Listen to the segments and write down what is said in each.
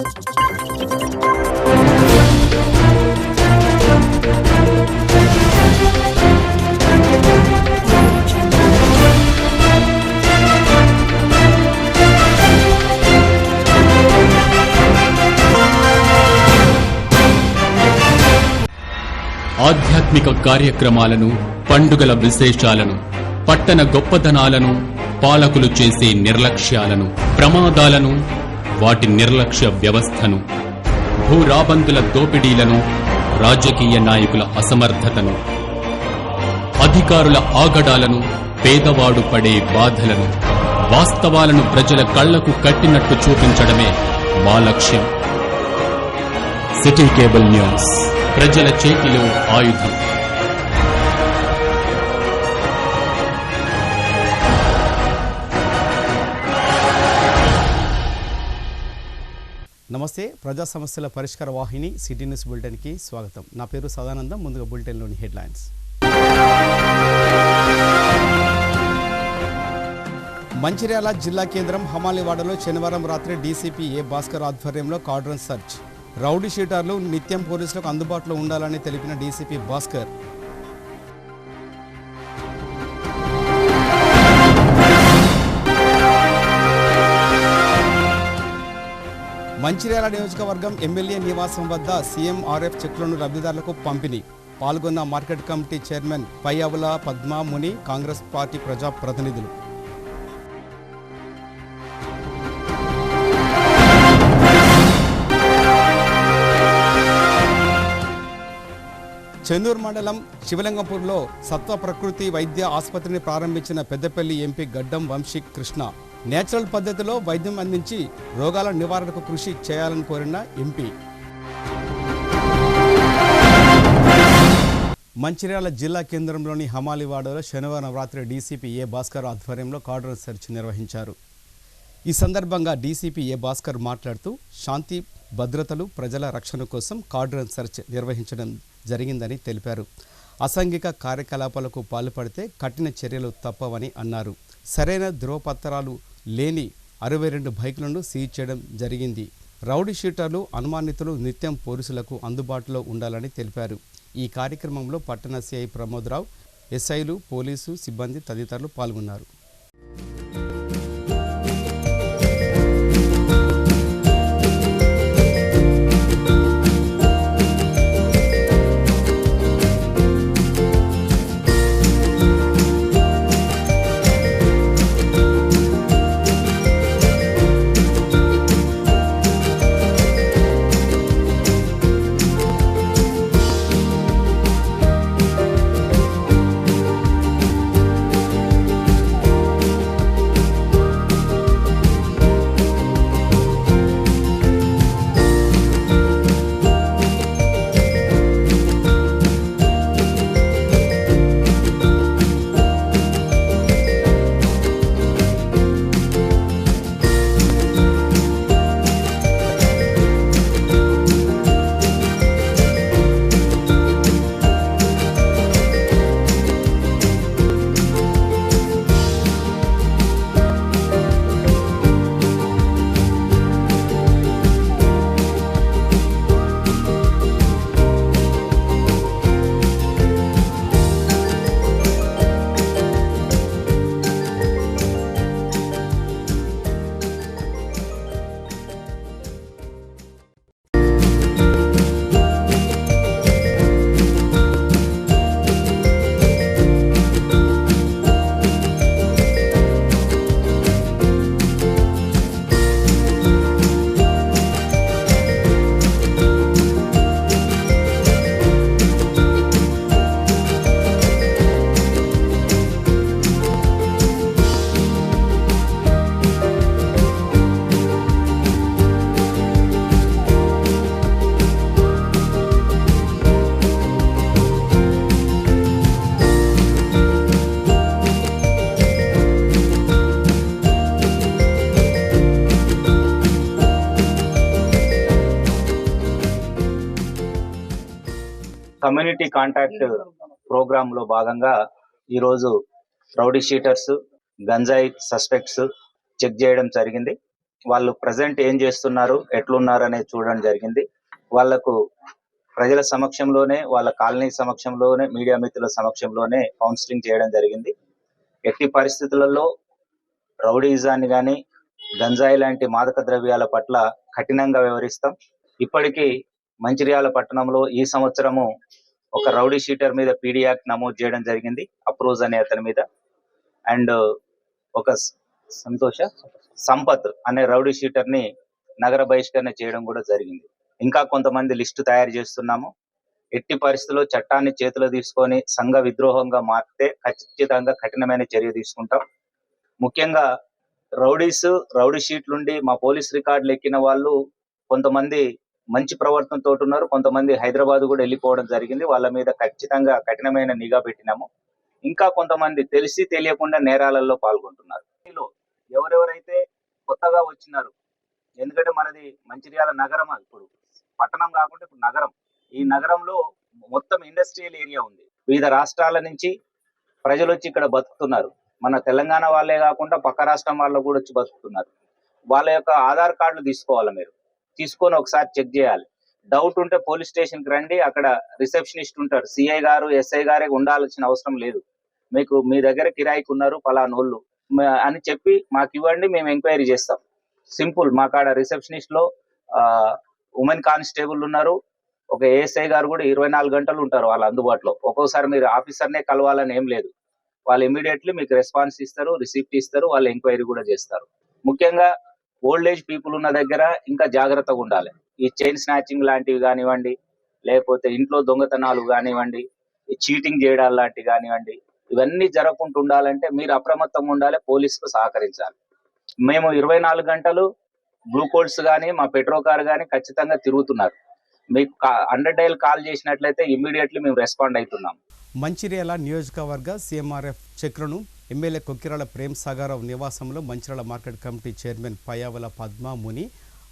ఆధ్యాత్మిక కార్యక్రమాలను, పండుగల విశేషాలను, పట్టణ గొప్పదనాలను, పాలకులు చేసే నిర్లక్ష్యాలను, ప్రమాదాలను, వాటి నిర్లక్ష్య వ్యవస్థను, భూరాబందుల దోపిడీలను, రాజకీయ నాయకుల అసమర్థతను, అధికారుల ఆగడాలను, పేదవాడు పడే బాధలను, వాస్తవాలను ప్రజల కళ్లకు కట్టినట్టు చూపించడమే మా లక్ష్యం. సిటీ కేబుల్ న్యూస్, ప్రజల చేతిలో ఆయుధం. నమస్తే, ప్రజా సమస్యల పరిష్కార వాహిని సిటీ న్యూస్ బులెటిన్కి స్వాగతం. నా పేరు సదానందం. ముందుగా బులెటిన్లోని హెడ్లైన్స్. మంచిర్యాల జిల్లా కేంద్రం హమాలివాడలో శనివారం రాత్రి డీసీపీ ఏ భాస్కర్ ఆధ్వర్యంలో కార్డన్ సర్చ్. రౌడీ షీటర్లు నిత్యం పోలీసులకు అందుబాటులో ఉండాలని తెలిపిన డీసీపీ భాస్కర్. మంచిర్యాల నియోజకవర్గం ఎమ్మెల్యే నివాసం వద్ద సీఎంఆర్ఎఫ్ చెక్లను లబ్ధిదారులకు పంపిణీ. పాల్గొన్న market committee chairman Payyavula Padma ముని, కాంగ్రెస్ పార్టీ ప్రజా ప్రతినిధులు. చెన్నూరు మండలం శివలింగంపూర్లో సత్వ ప్రకృతి వైద్య ఆసుపత్రిని ప్రారంభించిన పెద్దపల్లి ఎంపీ గడ్డం వంశీ కృష్ణ. నేచురల్ పద్ధతిలో వైద్యం అందించి రోగాల నివారణకు కృషి చేయాలని కోరిన ఎంపీ. మంచిర్యాల జిల్లా కేంద్రంలోని హమాలివాడలో శనివారం రాత్రి డీసీపీ ఏ భాస్కర్ ఆధ్వర్యంలో కార్డన్ సెర్చ్ నిర్వహించారు. ఈ సందర్భంగా డీసీపీ ఏ భాస్కర్ మాట్లాడుతూ శాంతి భద్రతలు, ప్రజల రక్షణ కోసం కార్డన్ సెర్చ్ నిర్వహించడం జరిగిందని తెలిపారు. అసాంఘిక కార్యకలాపాలకు పాల్పడితే కఠిన చర్యలు తప్పవని అన్నారు. సరైన ధృవపత్రాలు లేని 62 బైకులను సీజ్ చేయడం జరిగింది. రౌడీ షీటర్లు, అనుమానితులు నిత్యం పోలీసులకు అందుబాటులో ఉండాలని తెలిపారు. ఈ కార్యక్రమంలో పట్టణ సిఐ ప్రమోద్రావు, ఎస్ఐలు, పోలీసు సిబ్బంది తదితరులు పాల్గొన్నారు. కమ్యూనిటీ కాంటాక్ట్ ప్రోగ్రామ్ లో భాగంగా ఈరోజు రౌడీ షీటర్స్, గంజాయి సస్పెక్ట్స్ చెక్ చేయడం జరిగింది. వాళ్ళు ప్రజెంట్ ఏం చేస్తున్నారు, ఎట్లున్నారు అనేది చూడడం జరిగింది. వాళ్లకు ప్రజల సమక్షంలోనే, వాళ్ళ కాలనీ సమక్షంలోనే, మీడియా మిత్రుల సమక్షంలోనే కౌన్సిలింగ్ చేయడం జరిగింది. ఎట్టి పరిస్థితులలో రౌడీజాన్ని కానీ, గంజాయి లాంటి మాదక ద్రవ్యాల పట్ల కఠినంగా వ్యవహరిస్తాం. ఇప్పటికీ మంచిర్యాల పట్టణంలో ఈ సంవత్సరము ఒక రౌడీ షీటర్ మీద పీడీ యాక్ట్ నమోదు చేయడం జరిగింది, అప్రోజ్ అనే అతని మీద. అండ్ ఒక సంపత్ అనే రౌడీ షీటర్ ని నగర బహిష్కరణ చేయడం కూడా జరిగింది. ఇంకా కొంతమంది లిస్టు తయారు చేస్తున్నాము. ఎట్టి పరిస్థితుల్లో చట్టాన్ని చేతిలో తీసుకొని సంఘ విద్రోహంగా మారితే ఖచ్చితంగా కఠినమైన చర్య తీసుకుంటాం. ముఖ్యంగా రౌడీ షీట్లుండి మా పోలీస్ రికార్డులు ఎక్కిన వాళ్ళు కొంతమంది మంచి ప్రవర్తనతో ఉన్నారు, కొంతమంది హైదరాబాద్ కూడా వెళ్ళిపోవడం జరిగింది. వాళ్ళ మీద ఖచ్చితంగా కఠినమైన నిఘా పెట్టినాము. ఇంకా కొంతమంది తెలిసి తెలియకుండా నేరాలలో పాల్గొంటున్నారు. ఎవరెవరైతే కొత్తగా వచ్చినారు, ఎందుకంటే మనది మంచిర్యాల నగరం, ఇప్పుడు పట్టణం కాకుండా ఇప్పుడు నగరం. ఈ నగరంలో మొత్తం ఇండస్ట్రియల్ ఏరియా ఉంది. వివిధ రాష్ట్రాల నుంచి ప్రజలు వచ్చి ఇక్కడ బతుకుతున్నారు. మన తెలంగాణ వాళ్ళే కాకుండా పక్క రాష్ట్రం వాళ్ళు కూడా వచ్చి బతుకుతున్నారు. వాళ్ళ యొక్క ఆధార్ కార్డులు తీసుకోవాలి, మీరు తీసుకొని ఒకసారి చెక్ చేయాలి. డౌట్ ఉంటే పోలీస్ స్టేషన్కి రండి, అక్కడ రిసెప్షనిస్ట్ ఉంటారు. సిఐ గారు, ఎస్ఐ గారే ఉండాల్సిన అవసరం లేదు. మీకు మీ దగ్గర కిరాయికి ఉన్నారు పలానోళ్ళు అని చెప్పి మాకు ఇవ్వండి, మేము ఎంక్వైరీ చేస్తాం. సింపుల్. మా కాడ రిసెప్షనిస్ట్ లో ఉమెన్ కానిస్టేబుల్ ఉన్నారు, ఒక ఏఎస్ఐ గారు కూడా 24 గంటలు ఉంటారు వాళ్ళ అందుబాటులో. ఒక్కోసారి మీరు ఆఫీసర్నే కలవాలని ఏం లేదు, వాళ్ళు ఇమీడియట్లీ మీకు రెస్పాన్స్ ఇస్తారు, రిసిప్ట్ ఇస్తారు, వాళ్ళు ఎంక్వైరీ కూడా చేస్తారు. ముఖ్యంగా ఓల్డ్ ఏజ్ పీపుల్ ఉన్న దగ్గర ఇంకా జాగ్రత్తగా ఉండాలి. ఈ చైన్ స్నాచింగ్ లాంటివి కానివ్వండి, లేకపోతే ఇంట్లో దొంగతనాలు కానివ్వండి, ఈ చీటింగ్ చేయడాలు లాంటివి కానివ్వండి, ఇవన్నీ జరగకుండా ఉండాలంటే మీరు అప్రమత్తంగా ఉండాలి, పోలీసుకు సహకరించాలి. మేము 24 గంటలు బ్లూ కోడ్స్ కానీ మా పెట్రో కార్ కానీ ఖచ్చితంగా తిరుగుతున్నారు. మీకు 100 డైల్ కాల్ చేసినట్లయితే ఇమ్మీడియట్లీ మేము రెస్పాండ్ అవుతున్నాం. మంచిర్యాల నియోజకవర్గ సీఎంఆర్ఎఫ్ చెక్లను ఎమ్మెల్యే కొక్కిరాల ప్రేమ్ సాగరరావు నివాసంలో Mancherial market committee chairman Payyavula Padma Muni,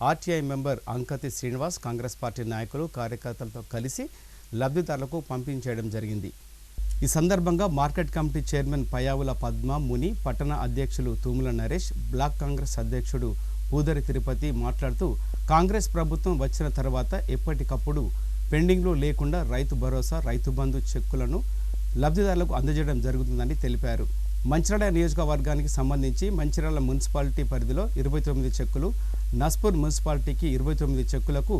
RTI member Ankathi Srinivas, Congress party నాయకులు కార్యకర్తలతో కలిసి లబ్ధిదారులకు పంపించేయడం జరిగింది. ఈ సందర్భంగా market committee chairman Payyavula Padma Muni, పట్టణ అధ్యక్షులు తూముల నరేష్, బ్లాక్ కాంగ్రెస్ అధ్యక్షుడు పూదరి తిరుపతి మాట్లాడుతూ కాంగ్రెస్ ప్రభుత్వం వచ్చిన తర్వాత ఎప్పటికప్పుడు పెండింగ్లో లేకుండా రైతు భరోసా, రైతు బంధు చెక్కులను లబ్ధిదారులకు అందజేయడం జరుగుతుందని తెలిపారు. మంచిర్యాల నియోజకవర్గానికి సంబంధించి మంచిర్యాల మున్సిపాలిటీ పరిధిలో 29 చెక్కులు, నస్పూర్ మున్సిపాలిటీకి 29 చెక్కులకు,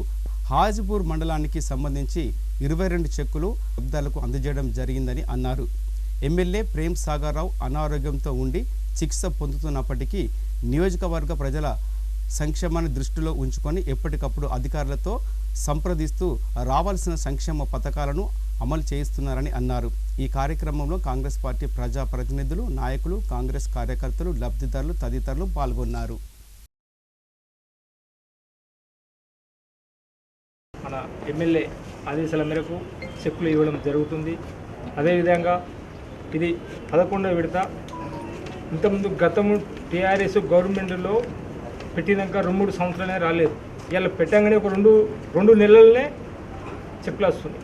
హాజీపూర్ మండలానికి సంబంధించి 22 చెక్కులు లబ్ధిదారులకు అందజేయడం జరిగిందని అన్నారు. ఎమ్మెల్యే ప్రేమ్ సాగరరావు అనారోగ్యంతో ఉండి చికిత్స పొందుతున్నప్పటికీ నియోజకవర్గ ప్రజల సంక్షేమాన్ని దృష్టిలో ఉంచుకొని ఎప్పటికప్పుడు అధికారులతో సంప్రదిస్తూ రావాల్సిన సంక్షేమ పథకాలను అమలు చేయిస్తున్నారని అన్నారు. ఈ కార్యక్రమంలో కాంగ్రెస్ పార్టీ ప్రజాప్రతినిధులు, నాయకులు, కాంగ్రెస్ కార్యకర్తలు, లబ్ధిదారులు తదితరులు పాల్గొన్నారు. మన ఎమ్మెల్యే ఆదేశాల మేరకు చెక్కులు ఇవ్వడం జరుగుతుంది. అదేవిధంగా ఇది 11వ విడత. ఇంతకుముందు గతము టీఆర్ఎస్ గవర్నమెంట్లో పెట్టినాక 2-3 సంవత్సరాలే రాలేదు. ఇలా పెట్టగానే ఒక రెండు నెలలనే చెక్కులు వస్తుంది.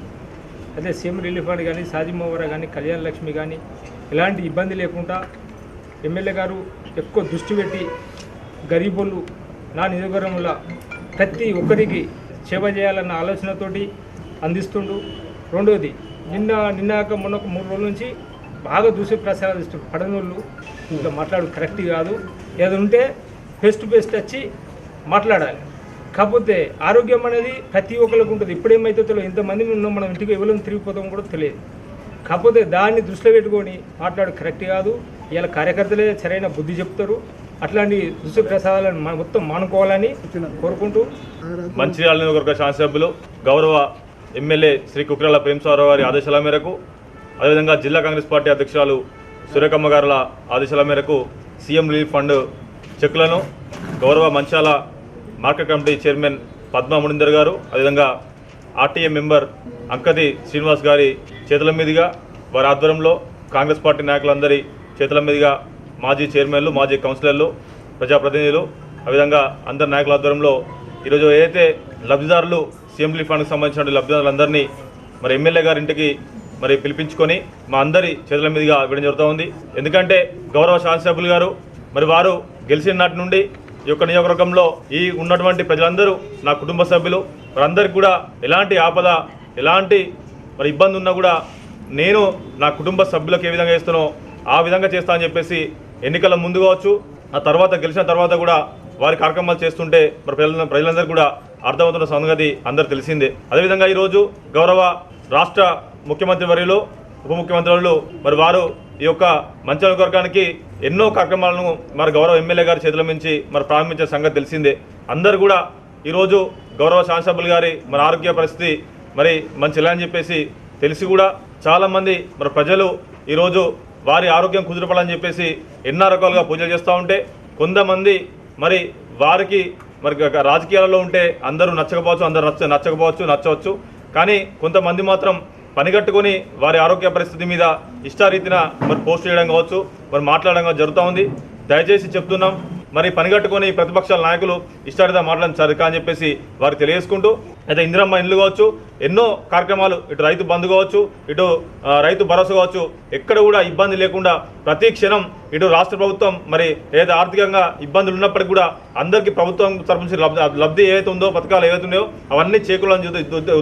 అదే సీఎం రిలీఫ్ ఫండ్ కానీ, సాజిమోవరా కానీ, కళ్యాణ లక్ష్మి కానీ ఎలాంటి ఇబ్బంది లేకుండా ఎమ్మెల్యే గారు ఎక్కువ దృష్టి పెట్టి గరీబోళ్ళు నా నియోజకవర్గంలో ప్రతి ఒక్కరికి సేవ చేయాలన్న ఆలోచనతోటి అందిస్తుండు. రెండోది నిన్నాక మొన్న 3 రోజుల నుంచి బాగా దూసి ప్రసారాలు ఇస్తుండ్రు. పడనోళ్ళు ఇంకా మాట్లాడు కరెక్ట్ కాదు, ఏదో ఉంటే ఫేస్ టు ఫేస్ వచ్చి మాట్లాడాలి. కాకపోతే ఆరోగ్యం అనేది ప్రతి ఒక్కరికి ఉంటుంది. ఇప్పుడేమైతే తెలియదు, ఇంతమంది ఉన్నాం, మనం ఇంటికి ఎవరైనా తిరిగిపోతాం కూడా తెలియదు. కాకపోతే దాన్ని దృష్టిలో పెట్టుకొని మాట్లాడు కరెక్ట్ కాదు. ఇలా కార్యకర్తలే సరైన బుద్ధి చెప్తారు. అట్లాంటి దుష్ప్రసాదాలను మొత్తం మానుకోవాలని కోరుకుంటూ మంచిర్యాల నియోజకవర్గ శాసనసభ్యులు గౌరవ ఎమ్మెల్యే శ్రీ కొక్కిరాల ప్రేమ్ సాగరరావు గారి ఆదేశాల మేరకు, అదేవిధంగా జిల్లా కాంగ్రెస్ పార్టీ అధ్యక్షురాలు సురేఖమ్మ గారుల ఆదేశాల మేరకు సీఎం రిలీఫ్ ఫండ్ చెక్కులను గౌరవ Mancherial market committee chairman Padma Muninder గారు, అదేవిధంగా ఆర్టీఏ మెంబర్ అంకతి శ్రీనివాస్ గారి చేతుల మీదుగా, వారి ఆధ్వర్యంలో కాంగ్రెస్ పార్టీ నాయకులందరి చేతుల మీదుగా మాజీ చైర్మన్లు, మాజీ కౌన్సిలర్లు, ప్రజాప్రతినిధులు, అదేవిధంగా అందరి నాయకుల ఆధ్వర్యంలో ఈరోజు ఏదైతే లబ్ధిదారులు సీఎం రిలీఫ్ ఫండ్కి సంబంధించిన లబ్ధిదారులందరినీ మరి ఎమ్మెల్యే గారి ఇంటికి మరి పిలిపించుకొని మా అందరి చేతుల మీదుగా ఇవ్వడం జరుగుతూ ఉంది. ఎందుకంటే గౌరవ శాసనసభ్యులు గారు మరి వారు గెలిచిన నాటి నుండి ఈ యొక్క నియోజకవర్గంలో ఈ ఉన్నటువంటి ప్రజలందరూ నా కుటుంబ సభ్యులు, వారందరికీ కూడా ఎలాంటి ఆపద ఎలాంటి మరి ఇబ్బంది ఉన్నా కూడా నేను నా కుటుంబ సభ్యులకు ఏ విధంగా చేస్తానో ఆ విధంగా చేస్తా అని చెప్పేసి ఎన్నికల ముందు కావచ్చు, ఆ తర్వాత గెలిచిన తర్వాత కూడా వారి కార్యక్రమాలు చేస్తుంటే మరి ప్రజలందరూ కూడా అర్థమవుతున్న సంగతి అందరూ తెలిసిందే. అదేవిధంగా ఈరోజు గౌరవ రాష్ట్ర ముఖ్యమంత్రి వర్యులు, ఉప ముఖ్యమంత్రి వర్యులు మరి వారు ఈ యొక్క మంచిర్యాల వర్గానికి ఎన్నో కార్యక్రమాలను మరి గౌరవ ఎమ్మెల్యే గారి చేతుల నుంచి మరి ప్రారంభించే సంగతి తెలిసిందే. అందరూ కూడా ఈరోజు గౌరవ శాసనసభ్యులు గారి మరి ఆరోగ్య పరిస్థితి మరి మంచి ఎలా అని చెప్పేసి తెలిసి కూడా చాలామంది మరి ప్రజలు ఈరోజు వారి ఆరోగ్యం కుదురుపడాలని చెప్పేసి ఎన్నో రకాలుగా పూజలు చేస్తూ ఉంటే కొంతమంది మరి వారికి మరి రాజకీయాలలో ఉంటే అందరూ నచ్చకపోవచ్చు, అందరూ నచ్చవచ్చు. కానీ కొంతమంది మాత్రం పనిగట్టుకొని వారి ఆరోగ్య పరిస్థితి మీద ఇష్టారీతిన మరి పోస్ట్ చేయడం కావచ్చు, మరి మాట్లాడడం జరుగుతూ ఉంది. దయచేసి చెప్తున్నాం, మరి పనిగట్టుకొని ప్రతిపక్షాల నాయకులు ఇష్టారీతిగా మాట్లాడడం సరికా అని చెప్పేసి వారికి తెలియజేసుకుంటూ, అయితే ఇందిరమ్మ ఇండ్లు కావచ్చు, ఎన్నో కార్యక్రమాలు, ఇటు రైతు బంధు కావచ్చు, ఇటు రైతు భరోసా కావచ్చు, ఎక్కడ కూడా ఇబ్బంది లేకుండా ప్రతి క్షణం ఇటు రాష్ట్ర ప్రభుత్వం మరి ఏదైతే ఆర్థికంగా ఇబ్బందులు ఉన్నప్పటికీ కూడా అందరికీ ప్రభుత్వం తరపు నుంచి లబ్ధి ఏదైతే ఉందో, పథకాలు ఏవైతే ఉన్నాయో అవన్నీ చేకూరాలని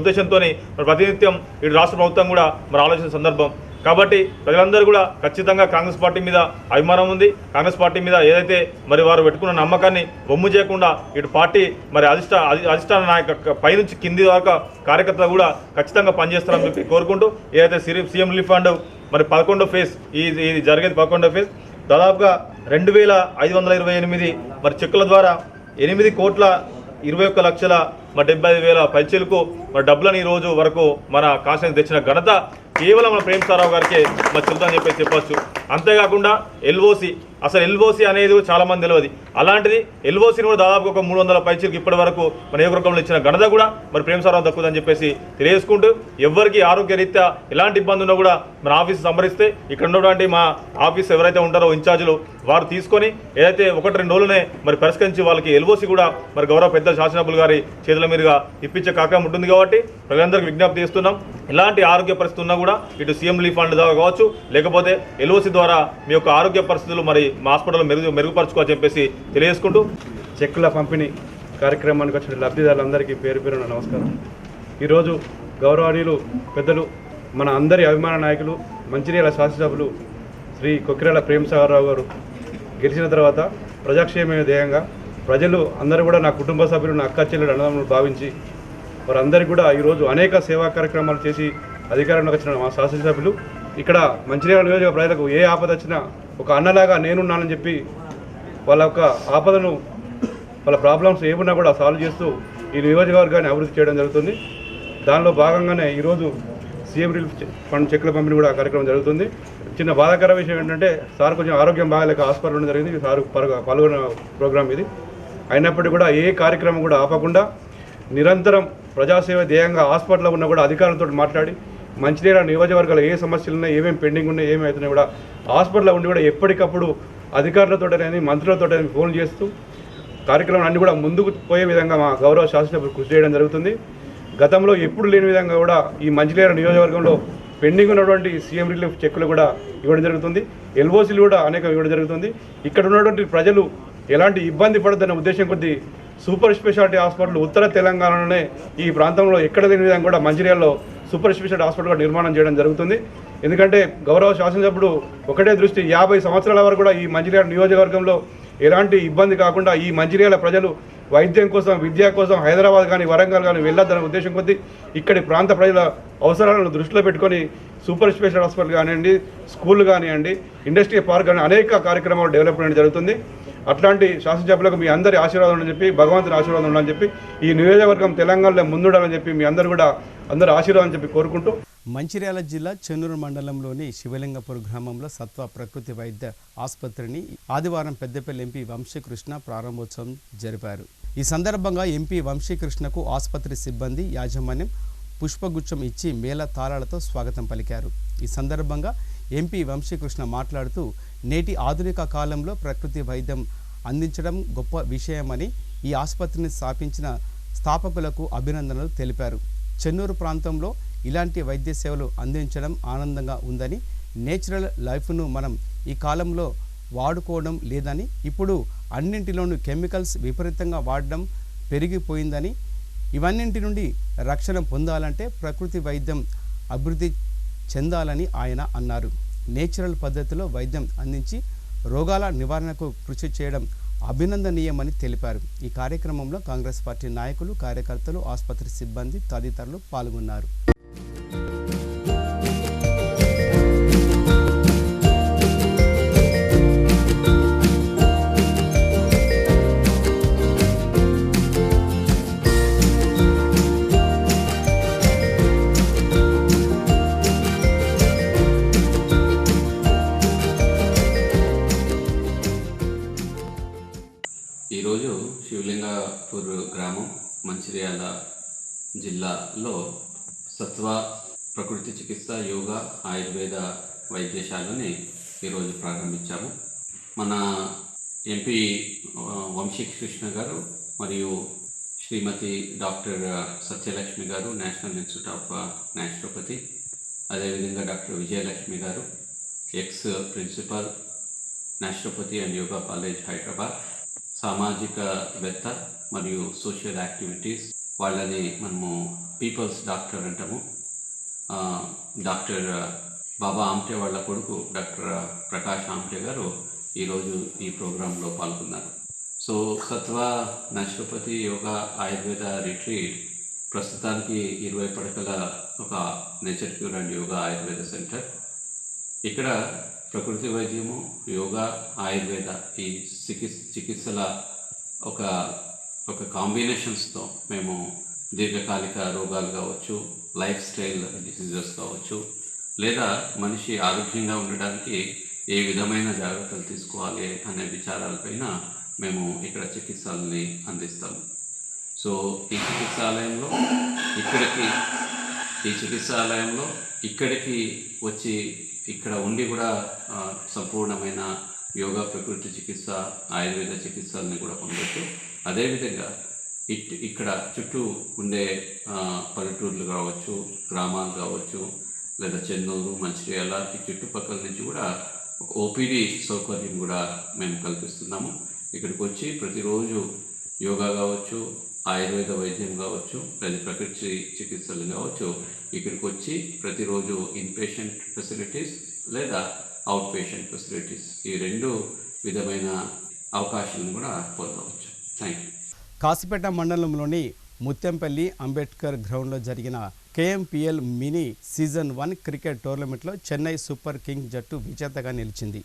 ఉద్దేశంతో మరి ప్రతినిత్యం ఇటు రాష్ట్ర ప్రభుత్వం కూడా మరి ఆలోచన సందర్భం. కాబట్టి ప్రజలందరూ కూడా ఖచ్చితంగా కాంగ్రెస్ పార్టీ మీద అభిమానం ఉంది. కాంగ్రెస్ పార్టీ మీద ఏదైతే మరి వారు పెట్టుకున్న నమ్మకాన్ని వమ్ము చేయకుండా ఇటు పార్టీ మరి అధిష్టాన నాయక పైనుంచి కింది దాకా కార్యకర్తలు కూడా ఖచ్చితంగా పనిచేస్తారని చెప్పి కోరుకుంటూ, ఏదైతే సీఎం రిలీఫ్ ఫండ్ మరి 11వ ఫేజ్ ఇది జరిగేది 11వ ఫేజ్ దాదాపుగా 2,528 మరి చెక్కుల ద్వారా 8,21,21,75,000 పైచీలకు మరి డబ్బులను ఈ రోజు వరకు మన కాన్స్టిట్యూన్సీ తెచ్చిన ఘనత కేవలం మన ప్రేమ్ సారావు గారికి మరి చెబుతాని చెప్పేసి చెప్పొచ్చు. అంతేకాకుండా ఎల్ఓసి, అసలు ఎల్ఓసి అనేది చాలా మంది తెలియదు. అలాంటిది ఎల్ఓసిని కూడా దాదాపు ఒక 300 పైచీలకు ఇప్పటి వరకు మన నియోజకవర్గంలో ఇచ్చిన ఘనత కూడా మరి ప్రేమ్ సారావు దక్కుతుందని చెప్పేసి తెలియజేసుకుంటూ, ఎవరికి ఆరోగ్య రీత్యా ఎలాంటి ఇబ్బంది ఉన్నా కూడా మన ఆఫీస్ సంప్రదిస్తే ఇక్కడ ఉన్నటువంటి మా ఆఫీస్ ఎవరైతే ఉంటారో ఇన్ఛార్జీలు వారు తీసుకొని ఏదైతే 1-2 రోజులనే మరి పరిష్కరించి వాళ్ళకి ఎల్ఓసి కూడా మరి గౌరవ పెద్ద శాసనసభ్యులు గారి చేతుల మీదుగా ఇప్పించే కార్యక్రమం ఉంటుంది. కాబట్టి ప్రజలందరికీ విజ్ఞప్తి చేస్తున్నాం, ఎలాంటి ఆరోగ్య పరిస్థితి ఉన్నా కూడా ఇటు సీఎం రిలీఫ్ ఫండ్ ద్వారా కావచ్చు, లేకపోతే ఎల్ఓసి ద్వారా మీ యొక్క ఆరోగ్య పరిస్థితులు మరి మా హాస్పిటల్లో మెరుగుపరచుకోవాలని చెప్పేసి తెలియజేసుకుంటూ, చెక్కుల పంపిణీ కార్యక్రమానికి వచ్చిన లబ్ధిదారులందరికీ పేరు పేరున నమస్కారం. ఈరోజు గౌరవనీయులు పెద్దలు మన అందరి అభిమాన నాయకులు మంచిర్యాల శాసనసభ్యులు శ్రీ కొక్కిరాల ప్రేమ్ సాగరరావు గారు గెలిచిన తర్వాత ప్రజాక్షేమ ధ్యేయంగా ప్రజలు అందరూ కూడా నా కుటుంబ సభ్యులు, నా అక్క చెల్లెలు, అన్నదమ్ములు భావించి వారందరికీ కూడా ఈరోజు అనేక సేవా కార్యక్రమాలు చేసి అధికారంలోకి వచ్చిన మా శాసనసభ్యులు ఇక్కడ మంచిర్యాల నియోజక ప్రజలకు ఏ ఆపద వచ్చినా ఒక అన్నలాగా నేనున్నానని చెప్పి వాళ్ళ యొక్క ఆపదను, వాళ్ళ ప్రాబ్లమ్స్ ఏమున్నా కూడా సాల్వ్ చేస్తూ ఈ నియోజకవర్గాన్ని అభివృద్ధి చేయడం జరుగుతుంది. దానిలో భాగంగానే ఈరోజు సీఎం రిలీఫ్ ఫండ్ చెక్కుల పంపిణీ కూడా కార్యక్రమం జరుగుతుంది. చిన్న బాధాకర విషయం ఏంటంటే సార్ కొంచెం ఆరోగ్యం బాగాలేక హాస్పిటల్ ఉండడం జరిగింది. సార్ పాల్గొన్న ప్రోగ్రాం ఇది. అయినప్పటికీ కూడా ఏ కార్యక్రమం కూడా ఆపకుండా నిరంతరం ప్రజాసేవ ధ్యేయంగా హాస్పిటల్లో ఉన్న కూడా అధికారులతో మాట్లాడి మంచిర్యాల నియోజకవర్గాలు ఏ సమస్యలు ఉన్నాయి, ఏమేమి పెండింగ్ ఉన్నాయి, ఏమి అవుతున్నాయి కూడా హాస్పిటల్లో ఉండి కూడా ఎప్పటికప్పుడు అధికారులతో మంత్రులతో ఫోన్ చేస్తూ కార్యక్రమం అన్ని కూడా ముందుకు పోయే విధంగా మా గౌరవ శాసనసభ్యులు కృషి చేయడం జరుగుతుంది. గతంలో ఎప్పుడు లేని విధంగా కూడా ఈ మంచిర్యాల నియోజకవర్గంలో పెండింగ్ ఉన్నటువంటి సీఎం రిలీఫ్ చెక్కులు కూడా ఇవ్వడం జరుగుతుంది. ఎల్ఓసీలు కూడా అనేక ఇవ్వడం జరుగుతుంది. ఇక్కడ ఉన్నటువంటి ప్రజలు ఎలాంటి ఇబ్బంది పడద్దన్న ఉద్దేశం కొద్దీ సూపర్ స్పెషాలిటీ హాస్పిటల్ ఉత్తర తెలంగాణలోనే ఈ ప్రాంతంలో ఎక్కడ లేని విధంగా కూడా మంచిర్యాలలో సూపర్ స్పెషాలిటీ హాస్పిటల్ కూడా నిర్మాణం చేయడం జరుగుతుంది. ఎందుకంటే గౌరవ శాసనసభ్యుడు ఒకటే దృష్టి 50 సంవత్సరాల వరకు కూడా ఈ మంచిర్యాల నియోజకవర్గంలో ఎలాంటి ఇబ్బంది కాకుండా ఈ మంచిర్యాల ప్రజలు వైద్యం కోసం, విద్య కోసం హైదరాబాద్ కానీ వరంగల్ కానీ వెళ్ళొద్దన్న ఉద్దేశం కొద్దీ ఇక్కడి ప్రాంత ప్రజల అవసరాలను దృష్టిలో పెట్టుకొని సూపర్ స్పెషల్ హాస్పిటల్ కానివ్వండి, స్కూల్ కానివ్వండి, ఇండస్ట్రీ పార్క్ కానీ అనేక కార్యక్రమాలు డెవలప్మెంట్ జరుగుతుంది. అట్లాంటి శాసనసభ్యులకు మీ అందరి ఆశీర్వాదం ఉందని చెప్పి, భగవంతుని ఆశీర్వాదం ఉండాలని చెప్పి, ఈ నియోజకవర్గం తెలంగాణలో ముందుండాలని చెప్పి మీ అందరూ కూడా అందరూ ఆశీర్వాదం చెప్పి కోరుకుంటూ, మంచిర్యాల జిల్లా చెన్నూరు మండలంలోని శివలింగపూర్ గ్రామంలో సత్వ ప్రకృతి వైద్య ఆసుపత్రిని ఆదివారం పెద్దపల్లి ఎంపీ వంశీకృష్ణ ప్రారంభోత్సవం జరిపారు. ఈ సందర్భంగా ఎంపీ వంశీకృష్ణకు ఆసుపత్రి సిబ్బంది యాజమాన్యం పుష్పగుచ్చం ఇచ్చి మేళ తాళాలతో స్వాగతం పలికారు. ఈ సందర్భంగా ఎంపీ వంశీకృష్ణ మాట్లాడుతూ నేటి ఆధునిక కాలంలో ప్రకృతి వైద్యం అందించడం గొప్ప విషయమని ఈ ఆసుపత్రిని స్థాపించిన స్థాపకులకు అభినందనలు తెలిపారు. చెన్నూరు ప్రాంతంలో ఇలాంటి వైద్య సేవలు అందించడం ఆనందంగా ఉందని, నేచురల్ లైఫ్ను మనం ఈ కాలంలో వాడుకోవడం లేదని, ఇప్పుడు అన్నింటిలోనూ కెమికల్స్ విపరీతంగా వాడడం పెరిగిపోయిందని, ఇవన్నింటి నుండి రక్షణ పొందాలంటే ప్రకృతి వైద్యం అభివృద్ధి చెందాలని ఆయన అన్నారు. నేచురల్ పద్ధతిలో వైద్యం అందించి రోగాల నివారణకు కృషి చేయడం అభినందనీయమని తెలిపారు. ఈ కార్యక్రమంలో కాంగ్రెస్ పార్టీ నాయకులు, కార్యకర్తలు, ఆసుపత్రి సిబ్బంది తదితరులు పాల్గొన్నారు. ఈరోజు శివలింగపూర్ గ్రామం మంచిర్యాల జిల్లాలో సత్వ ప్రకృతి చికిత్స, యోగా, ఆయుర్వేద వైద్యశాలని ఈరోజు ప్రారంభించాము. మన ఎంపీ వంశీకృష్ణ గారు మరియు శ్రీమతి doctor Satyalakshmi garu, national institute of naturopathy, అదేవిధంగా doctor Vijayalakshmi garu, ex principal, naturopathy and yoga college Hyderabad, సామాజికవేత్త మరియు సోషల్ యాక్టివిటీస్, వాళ్ళని మనము పీపుల్స్ డాక్టర్ అంటాము. డాక్టర్ బాబా ఆమ్టే వాళ్ళ కొడుకు డాక్టర్ ప్రకాష్ ఆమ్టే గారు ఈరోజు ఈ ప్రోగ్రాంలో పాల్గొన్నారు. సో సత్వ న్యాచురోపతి, యోగా, ఆయుర్వేద రిట్రీట్ ప్రస్తుతానికి 20 పడకల ఒక nature cure and yoga Ayurveda centre. ఇక్కడ ప్రకృతి వైద్యము, యోగా, ఆయుర్వేద ఈ చికిత్సల ఒక కాంబినేషన్స్తో మేము దీర్ఘకాలిక రోగాలు కావచ్చు, లైఫ్ స్టైల్ డిసీజెస్ కావచ్చు, లేదా మనిషి ఆరోగ్యంగా ఉండడానికి ఏ విధమైన జాగ్రత్తలు తీసుకోవాలి అనే విచారాలపైన మేము ఇక్కడ చికిత్సల్ని అందిస్తాము. సో ఈ చికిత్సాలయంలో ఇక్కడికి వచ్చి ఇక్కడ ఉండి కూడా సంపూర్ణమైన యోగా, ప్రకృతి చికిత్స, ఆయుర్వేద చికిత్సల్ని కూడా పొందవచ్చు. అదేవిధంగా ఇక్కడ చుట్టూ ఉండే పల్లెటూర్లు కావచ్చు, గ్రామాలు కావచ్చు, లేదా చెన్నూరు, మంచిర్యాల ఈ చుట్టుపక్కల నుంచి కూడా ఒక ఓపీడీ సౌకర్యం కూడా మేము కల్పిస్తున్నాము. ఇక్కడికి వచ్చి ప్రతిరోజు యోగా కావచ్చు, ఆయుర్వేద వైద్యం కావచ్చు, లేదా ప్రకృతి చికిత్సలు కావచ్చు, ఇక్కడికి వచ్చి ప్రతిరోజు ఇన్పేషెంట్ ఫెసిలిటీస్ లేదా అవుట్ పేషెంట్ ఫెసిలిటీస్ ఈ 2 విధమైన అవకాశాలను కూడా పొందవచ్చు. Thank you. కాసిపేట మండలంలోని ముత్యంపల్లి అంబేద్కర్ గ్రౌండ్లో జరిగిన KMPL మినీ సీజన్ 1 క్రికెట్ టోర్నమెంట్లో చెన్నై సూపర్ కింగ్స్ జట్టు విజేతగా నిలిచింది.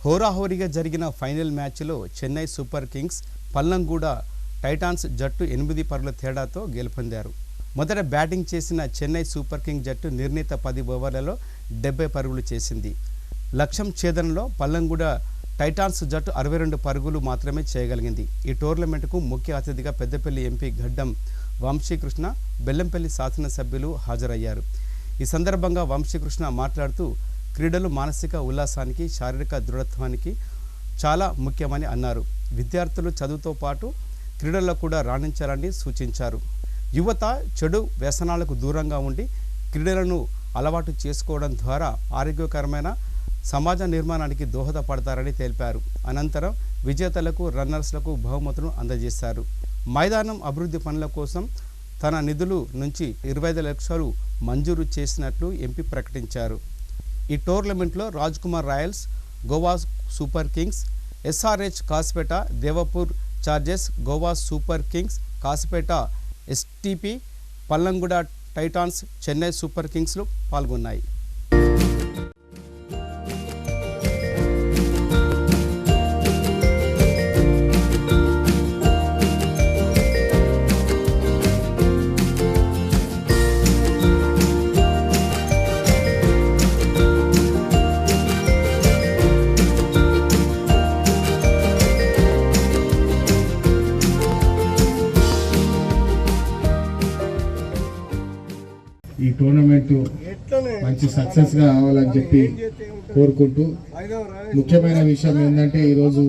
హోరాహోరీగా జరిగిన ఫైనల్ మ్యాచ్లో చెన్నై సూపర్ కింగ్స్ పల్లంగూడ టైటాన్స్ జట్టు 8 పరుగుల తేడాతో గెలుపొందారు. మొదట బ్యాటింగ్ చేసిన చెన్నై సూపర్ కింగ్స్ జట్టు నిర్ణీత 10 ఓవర్లలో 70 పరుగులు చేసింది. లక్ష్యం ఛేదనలో పల్లంగూడ టైటాన్స్ జట్టు 62 పరుగులు మాత్రమే చేయగలిగింది. ఈ టోర్నమెంట్కు ముఖ్య అతిథిగా పెద్దపల్లి ఎంపీ గడ్డం వంశీకృష్ణ, బెల్లంపల్లి శాసనసభ్యులు హాజరయ్యారు. ఈ సందర్భంగా వంశీకృష్ణ మాట్లాడుతూ క్రీడలు మానసిక ఉల్లాసానికి, శారీరక దృఢత్వానికి చాలా ముఖ్యమని అన్నారు. విద్యార్థులు చదువుతో పాటు క్రీడల్లో కూడా రాణించాలని సూచించారు. యువత చెడు వ్యసనాలకు దూరంగా ఉండి క్రీడలను అలవాటు చేసుకోవడం ద్వారా ఆరోగ్యకరమైన సమాజ నిర్మాణానికి దోహదపడతారని తెలిపారు. అనంతరం విజేతలకు, రన్నర్స్లకు బహుమతులను అందజేశారు. మైదానం అభివృద్ధి పనుల కోసం తన నిధులు నుంచి 25 లక్షలు మంజూరు చేసినట్లు ఎంపీ ప్రకటించారు. ఈ టోర్నమెంట్లో Raj Kumar royals, Goa super kings, SRH Kasipet, Devapur chargers, Goa super kings, Kasipet STP, Pallanguda titans, Chennai super కింగ్స్లు పాల్గొన్నాయి. ఈ టోర్నమెంట్ మంచి సక్సెస్గా అవ్వాలని చెప్పి కోరుకుంటూ, ముఖ్యమైన విషయం ఏంటంటే ఈరోజు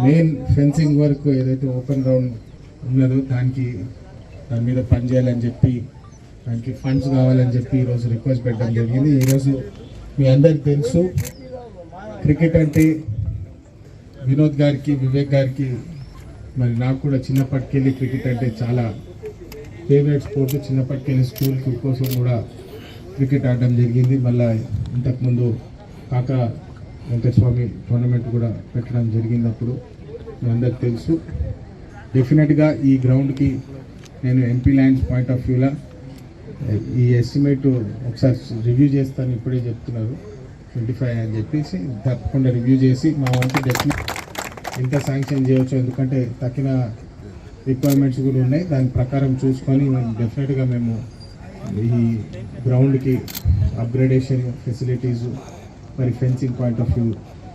మెయిన్ ఫెన్సింగ్ వర్క్ ఏదైతే ఓపెన్ గ్రౌండ్ ఉన్నదో దాని మీద పనిచేయాలని చెప్పి, దానికి ఫండ్స్ కావాలని చెప్పి ఈరోజు రిక్వెస్ట్ పెట్టడం జరిగింది. ఈరోజు మీ అందరికి తెలుసు క్రికెట్ అంటే వినోద్ గారికి, వివేక్ గారికి, మరి నాకు కూడా చిన్నప్పటికెళ్ళి క్రికెట్ అంటే చాలా ఫేవరెట్ స్పోర్ట్. చిన్నప్పటికెళ్ళి స్కూల్కి కోసం కూడా క్రికెట్ ఆడడం జరిగింది. మళ్ళీ ఇంతకుముందు కాక వెంకటస్వామి టోర్నమెంట్ కూడా పెట్టడం జరిగినప్పుడు మీ అందరికి తెలుసు. డెఫినెట్గా ఈ గ్రౌండ్కి నేను ఎంపీ ల్యాండ్స్ పాయింట్ ఆఫ్ వ్యూలా ఈ ఎస్టిమేట్ ఒకసారి రివ్యూ చేస్తాను. ఇప్పుడే చెప్తున్నారు 25 అని చెప్పేసి, తప్పకుండా రివ్యూ చేసి మా వంతు డెఫినెట్ ఎంత శాంక్షన్ చేయవచ్చు, ఎందుకంటే తక్కిన రిక్వైర్మెంట్స్ కూడా ఉన్నాయి. దాని ప్రకారం చూసుకొని డెఫినెట్గా మేము ఈ గ్రౌండ్కి అప్గ్రేడేషన్ ఫెసిలిటీస్, మరి ఫెన్సింగ్ పాయింట్ ఆఫ్ వ్యూ,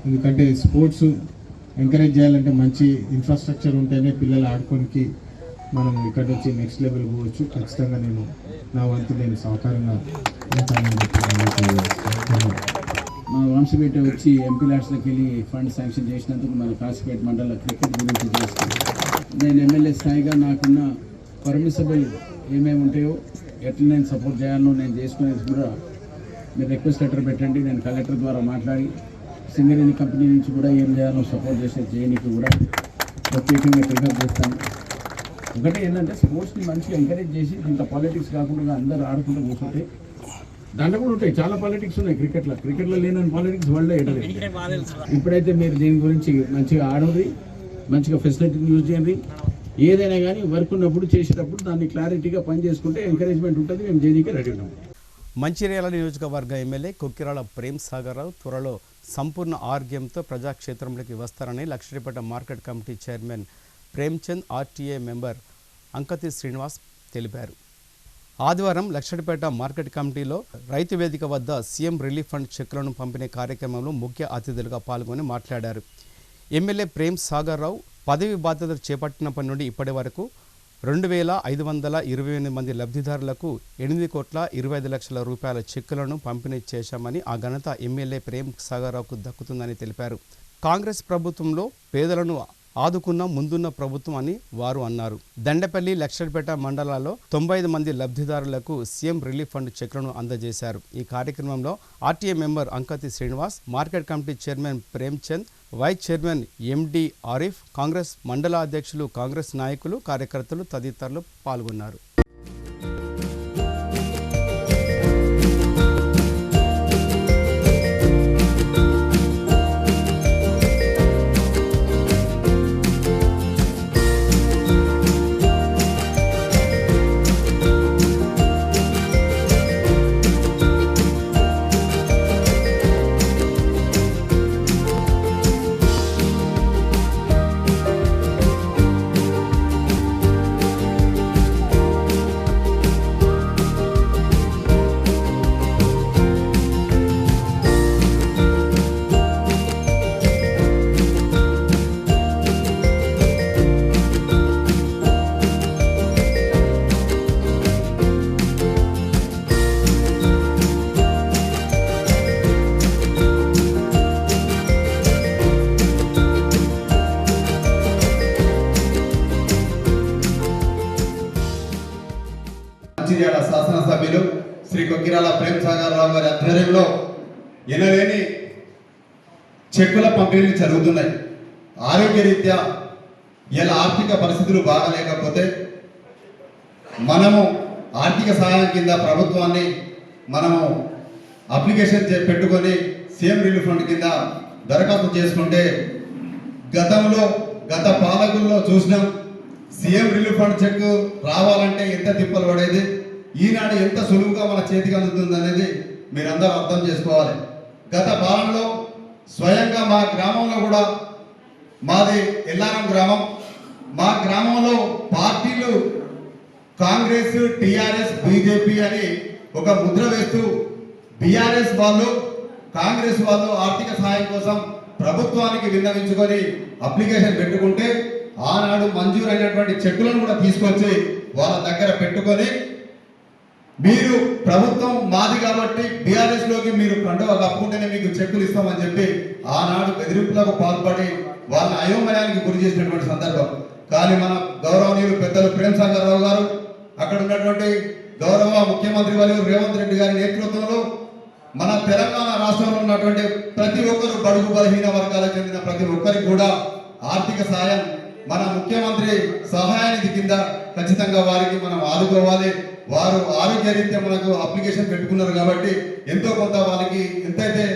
ఎందుకంటే స్పోర్ట్స్ ఎంకరేజ్ చేయాలంటే మంచి ఇన్ఫ్రాస్ట్రక్చర్ ఉంటేనే పిల్లలు ఆడుకోనికి మనం ఇక్కడ నుంచి నెక్స్ట్ లెవెల్ పోవచ్చు. ఖచ్చితంగా నేను నా వంతు నేను సహకారంగా ఉంటానని చెప్పి మా వంశపేట వచ్చి ఎంపీ ల్యాడ్స్లోకి వెళ్ళి ఫండ్ శాంక్షన్ చేసినందుకు మన కాశీపేట మండల క్రికెట్ గురించి చేస్తాను. నేను ఎమ్మెల్యే స్థాయిగా నాకున్న పర్మిసబుల్ ఏమేమి ఉంటాయో, ఎట్లా నేను సపోర్ట్ చేయాలో నేను చేసుకునేది కూడా మీరు రిక్వెస్ట్ లెటర్ పెట్టండి. నేను కలెక్టర్ ద్వారా మాట్లాడి సింగరేణి కంపెనీ నుంచి కూడా ఏం చేయాలో సపోర్ట్ చేయడానికి కూడా ప్రత్యేకంగా ప్రిఫర్ చేస్తాను. ఒకటి ఏంటంటే స్పోర్ట్స్ని మంచిగా ఎంకరేజ్ చేసి ఇంకా పాలిటిక్స్ కాకుండా అందరూ ఆడుకుంటూ కూర్చుంటే దాంట్లో కూడా ఉంటాయి, చాలా పాలిటిక్స్ ఉన్నాయి క్రికెట్లో లేని పాలిటిక్స్ వరల్డ్లో ఎడలేదు. ఇప్పుడైతే మీరు దీని గురించి మంచిగా ఆడండి, మంచిగా ఫెసిలిటీని యూజ్ చేయండి. ఏదైనా కానీ వర్క్ ఉన్నప్పుడు చేసేటప్పుడు దాన్ని క్లారిటీగా పని చేసుకుంటే ఎంకరేజ్మెంట్ ఉంటుంది. మేము చేయడానికి రెడీ ఉన్నాం. మంచిర్యాల నియోజకవర్గ ఎమ్మెల్యే కొక్కిరాల ప్రేమ్ సాగర్ రావు త్వరలో సంపూర్ణ ఆరోగ్యంతో ప్రజాక్షేత్రంలోకి వస్తారని Lakshettipet market committee chairman Premchand, RTA member Ankathi Srinivas తెలిపారు. ఆదివారం లక్షడిపేట మార్కెట్ కమిటీలో రైతు వేదిక వద్ద సీఎం రిలీఫ్ ఫండ్ చెక్కులను పంపిణీ కార్యక్రమంలో ముఖ్య అతిథులుగా పాల్గొని మాట్లాడారు. ఎమ్మెల్యే ప్రేమ్ సాగర్ రావు పదవి బాధ్యతలు చేపట్టినప్పటి నుండి ఇప్పటి వరకు 2,528 మంది లబ్ధిదారులకు 8,25,00,000 రూపాయల చెక్కులను పంపిణీ చేశామని ఆ ఘనత ఎమ్మెల్యే ప్రేమ్ సాగర్ రావుకు దక్కుతుందని తెలిపారు. కాంగ్రెస్ ప్రభుత్వంలో పేదలను ఆదుకున్న ముందున్న ప్రభుత్వం అని వారు అన్నారు. దండపల్లి, లక్షడిపేట మండలాల్లో 95 మంది లబ్ధిదారులకు సీఎం రిలీఫ్ ఫండ్ చెక్లను అందజేశారు. ఈ కార్యక్రమంలో RTA member Ankathi Srinivas, market committee chairman Premchand, vice chairman MD Arif, Congress మండల అధ్యక్షులు, కాంగ్రెస్ నాయకులు, కార్యకర్తలు తదితరులు పాల్గొన్నారు. మంచిర్యాల శాసనసభ్యులు శ్రీ కొక్కిరాల ప్రేమ్ సాగర్ రావు గారి ఆధ్వర్యంలో ఎనలేని చెక్కుల పంపిణీలు జరుగుతున్నాయి. ఆరోగ్యరీత్యా ఇలా ఆర్థిక పరిస్థితులు బాగలేకపోతే మనము ఆర్థిక సహాయం కింద ప్రభుత్వాన్ని మనము అప్లికేషన్ పెట్టుకొని సీఎం రిలీఫ్ ఫండ్ కింద దరఖాస్తు చేసుకుంటే గత పాలకుల్లో చూసినాం. సీఎం రిలీఫ్ ఫండ్ చెక్ రావాలంటే ఎంత తిప్పలు పడేది, ఈనాడు ఎంత సులువుగా మన చేతికి అందుతుంది అనేది మీరందరూ అర్థం చేసుకోవాలి. గత పాలనలో స్వయంగా మా గ్రామంలో కూడా, మాది ఎల్లారం గ్రామం, మా గ్రామంలో పార్టీలు కాంగ్రెస్, టీఆర్ఎస్, బీజేపీ అని ఒక ముద్ర వేస్తూ బీఆర్ఎస్ వాళ్ళు, కాంగ్రెస్ వాళ్ళు ఆర్థిక సహాయం కోసం ప్రభుత్వానికి విన్నవించుకొని అప్లికేషన్ పెట్టుకుంటే ఆనాడు మంజూరైనటువంటి చెక్కులను కూడా తీసుకొచ్చి వాళ్ళ దగ్గర పెట్టుకొని, మీరు ప్రభుత్వం మాది కాబట్టి బీఆర్ఎస్ లోకి మీరు కండువ కప్పుకుంటేనే మీకు చెక్కులు ఇస్తామని చెప్పి ఆనాడు బెదిరింపులకు పాల్పడి వాళ్ళ అయోమయానికి గురి చేసినటువంటి సందర్భం. కానీ మన గౌరవనీయులు పెద్దలు ప్రేమ్ సాగర్ రావు గారు, అక్కడ ఉన్నటువంటి గౌరవ ముఖ్యమంత్రి వారు రేవంత్ రెడ్డి గారి నేతృత్వంలో మన తెలంగాణ రాష్ట్రంలో ఉన్నటువంటి ప్రతి ఒక్కరు బడుగు బలహీన వర్గాలకు చెందిన ప్రతి ఒక్కరికి కూడా ఆర్థిక సాయం మన ముఖ్యమంత్రి సహాయ నిధి కింద ఖచ్చితంగా వారికి మనం ఆదుకోవాలి. వారు ఆరోగ్యరీత్యా మనకు అప్లికేషన్ పెట్టుకున్నారు కాబట్టి ఎంతో కొంత వాళ్ళకి ఎంతైతే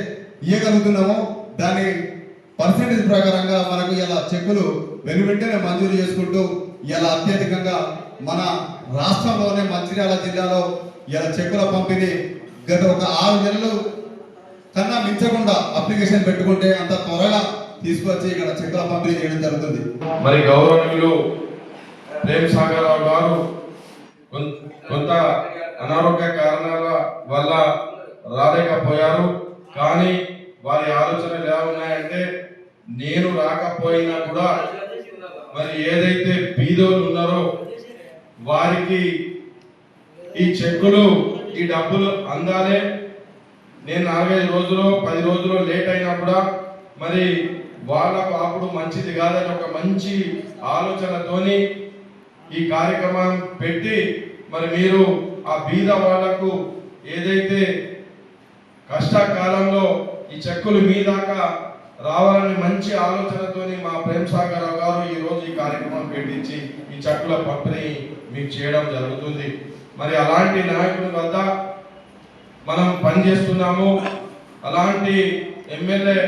ఇవ్వగలుగుతున్నామో దాని పర్సెంటేజ్ ప్రకారంగా మనకు ఇలా చెక్కులు వెంటనే మంజూరు చేసుకుంటూ ఇలా అత్యధికంగా మన రాష్ట్రంలోనే మంచిర్యాల జిల్లాలో ఇలా చెక్కుల పంపిణీ గత ఒక 6 నెలలు కన్నా మించకుండా అప్లికేషన్ పెట్టుకుంటే అంత త్వరగా తీసుకొచ్చి ఇక్కడ చెక్కుల పంపిణీ చేయడం జరుగుతుంది. మరి గౌరవనీయులు ప్రేమ్ సాగర్ రావు గారు కొంత అనారోగ్య కారణాల వల్ల రాలేకపోయారు. కానీ వారి ఆలోచనలు ఎలా ఉన్నాయంటే, నేను రాకపోయినా కూడా మరి ఏదైతే బీదోళ్ళు ఉన్నారో వారికి ఈ చెక్కులు ఈ డబ్బులు అందాలే. నేను 4-5 రోజులు 10 రోజులు లేట్ అయినా కూడా మరి వాళ్ళకు అప్పుడు మంచిది కాదని ఒక మంచి ఆలోచనతోని ఈ కార్యక్రమం పెట్టి మరి మీరు ఆ బీద వాళ్లకు ఏదైతే కష్టకాలంలో ఈ చెక్కులు మీ దాకా రావాలని మంచి ఆలోచనతోని మా ప్రేమ్ సాగర్ రావు గారు ఈ రోజు ఈ కార్యక్రమం పెట్టించి ఈ చెక్కుల పంపిణీ మీకు చేయడం జరుగుతుంది. మరి అలాంటి నాయకుడి వద్ద మనం పనిచేస్తున్నాము. అలాంటి ఎమ్మెల్యే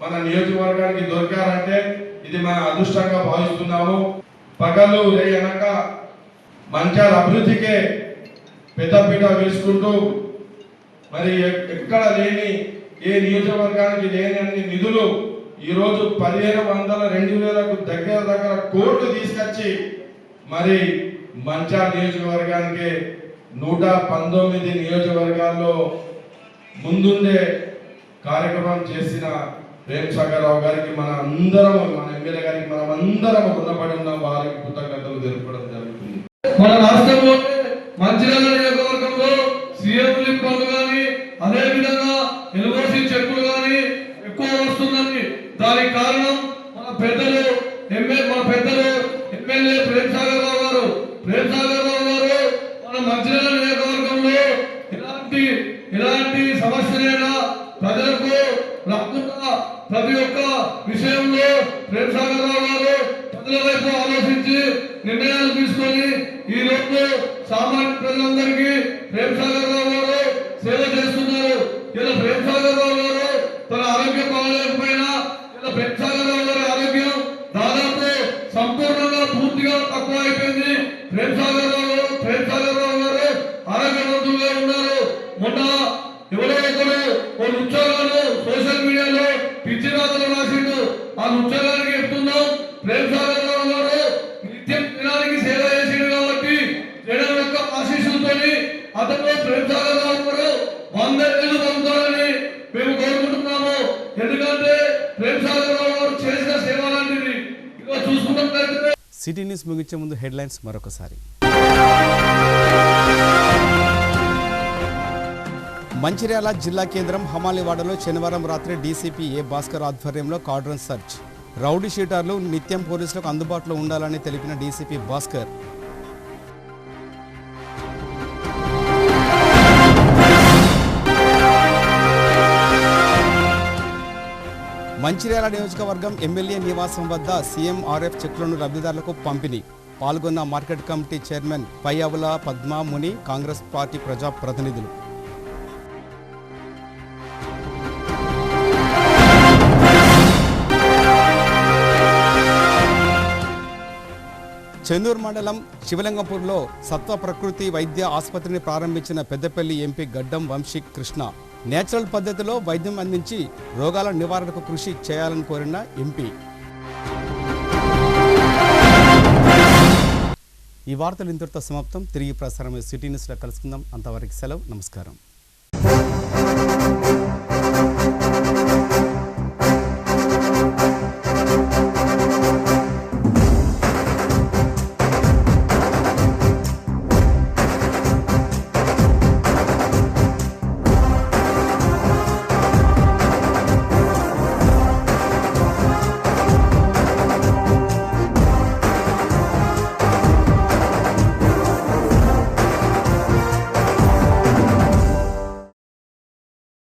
మన నియోజకవర్గానికి దొరికారంటే ఇది మన అదృష్టంగా భావిస్తున్నాము. పగలు రేయనక మంచాల అభివృద్ధికే పెద్దపీట వేసుకుంటూ మరి ఎక్కడ లేని ఏ నియోజకవర్గానికి లేని అన్ని నిధులు ఈరోజు 1500-2000కు దగ్గర కోట్లు తీసుకొచ్చి మరి మంచాల నియోజకవర్గానికి 119 నియోజకవర్గాల్లో ముందుండే కార్యక్రమం చేసిన ప్రేమ్ సాగర్ రావు గారికి మన ఎమ్మెల్యే గారికి మనం అందరం రుణపడి ఉన్న వారికి కృతజ్ఞతలు తెలుపడం జరుగుతుంది. మన రాష్ట్రంలో మంచిర్యాల నియోజకవర్గంలో సీఎం రిలీఫ్ ఫండ్ కానీ అదే విధంగా ఎల్ఓసి చెక్కులు కానీ ఎక్కువ వస్తుందని దానికి కారణం మన పెద్దలు ఎమ్మెల్యే ప్రేమ్ సాగర్ రావు గారు. ప్రేమ్ సాగర్ రావు గారు మన మంచిర్యాల నియోజకవర్గంలో ఎలాంటి సమస్యలైనా ప్రజలకు రాకుండా ప్రతి ఒక్క విషయంలో ప్రేమ్ సాగర్ రావు గారు ప్రజల వైపు ఆలోచించి నిర్ణయాలు తీసుకొని ఈ రోజు సామాన్య ప్రజలందరికీ ప్రేమ్ సాగర్ రావు గారు సేవ చేస్తున్నారు. ఇలా ప్రేమ్ సాగర్ రావు గారు తన ఆరోగ్యం బాగలేకపోయినా ఇలా ప్రేమ్ సాగర్ రావు గారి ఆరోగ్యం దాదాపు సంపూర్ణంగా పూర్తిగా తక్కువ అయిపోయింది. ప్రేమ్ సాగర్ రావు గారు ఆరోగ్యవంతులుగా ఉన్నారు. మొన్న ఎవరో ఒకరు ఓ ఉద్యోగాలు సోషల్ మీడియాలో పిచ్చి రాతలు రాసిండు. ఆ ఉద్యోగానికి చెప్తున్నాం, ప్రేమ్ సాగర్ రావు గారు నిత్యం జనానికి సేవ చేసిండు కాబట్టి జనం యొక్క ఆశీస్సులతో అతను ప్రేమ్ సాగర్ రావు గారు 100 ఏళ్ళు పొందాలని మేము కోరుకుంటున్నాము. ఎందుకంటే ప్రేమ్ సాగర్ రావు గారు చేసిన సేవ లాంటిది ఇలా చూసుకున్నట్లయితే. సిటీ న్యూస్ ముగించే ముందు హెడ్లైన్స్ మరొకసారి. మంచిర్యాల జిల్లా కేంద్రం హమాలివాడలో శనివారం రాత్రి డీసీపీ ఏ భాస్కర్ ఆధ్వర్యంలో కార్డన్ సర్చ్. రౌడీ షీటర్లు నిత్యం పోలీసులకు అందుబాటులో ఉండాలని తెలిపిన డీసీపీ భాస్కర్. మంచిర్యాల నియోజకవర్గం ఎమ్మెల్యే నివాసం వద్ద సీఎంఆర్ఎఫ్ చెక్కులను లబ్ధిదారులకు పంపిణీ. పాల్గొన్న market committee chairman Payyavula Padma ముని, కాంగ్రెస్ పార్టీ ప్రజా ప్రతినిధులు. చెన్నూరు మండలం శివలింగంపూర్లో సత్వ ప్రకృతి వైద్య ఆసుపత్రిని ప్రారంభించిన పెద్దపల్లి ఎంపీ గడ్డం వంశీ కృష్ణ. నేచురల్ పద్ధతిలో వైద్యం అందించి రోగాల నివారణకు కృషి చేయాలని కోరిన ఎంపీ. ఈ వార్తలు ఇంతటితో సమాప్తం. తిరిగి ప్రసారమైన సిటీ న్యూస్లో కలుసుకుందాం. అంతవరకు సెలవు. నమస్కారం.